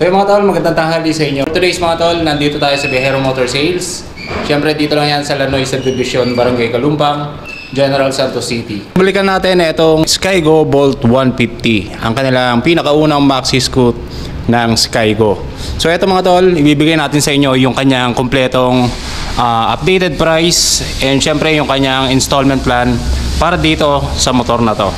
So mga tol, magandang tanghali sa inyo. Today's mga tol, nandito tayo sa Biyahero Motor Sales. Siyempre dito lang yan sa Lanoy Subdivision, Barangay Kalumpang, General Santos City. Balikan natin itong Skygo Bolt 150, ang kanilang pinakaunang maxi scoot ng Skygo. So ito mga tol, ibibigay natin sa inyo yung kanyang kompletong updated price and siyempre yung kanyang installment plan para dito sa motor na to.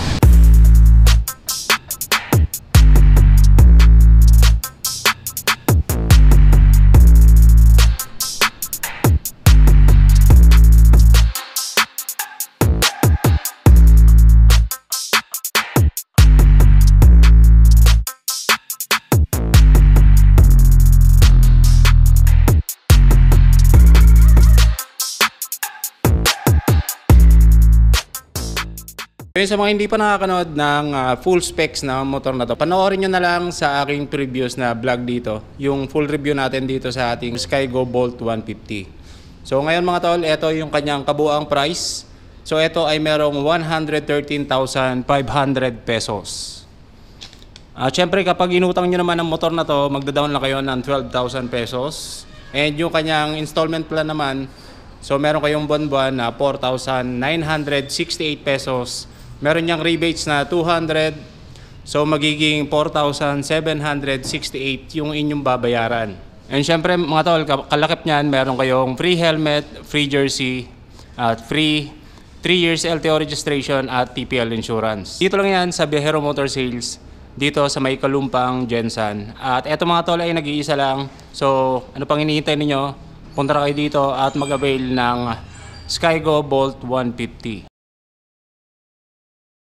Sa mga hindi pa nakakanood ng full specs na motor na to, panoorin nyo na lang sa aking previous na vlog dito, yung full review natin dito sa ating Skygo Bolt 150. So ngayon mga tol, ito yung kanyang kabuang price. So ito ay merong 113,500 pesos. Siyempre kapag inutang nyo naman ang motor na to, magda-down lang kayo ng 12,000 pesos. And yung kanyang installment plan naman, so meron kayong buwan-buwan na 4,968 pesos. Meron niyang rebates na 200, so magiging 4,768 yung inyong babayaran. And syempre mga tol, kalakip niyan, meron kayong free helmet, free jersey, at free 3 years LTO registration at TPL insurance. Dito lang yan sa Biyahero Motor Sales, dito sa may Kalumpang, Gensan. At eto mga tol ay nag-iisa lang, so ano pang hinihintay ninyo? Punta kayo dito at mag-avail ng Skygo Bolt 150.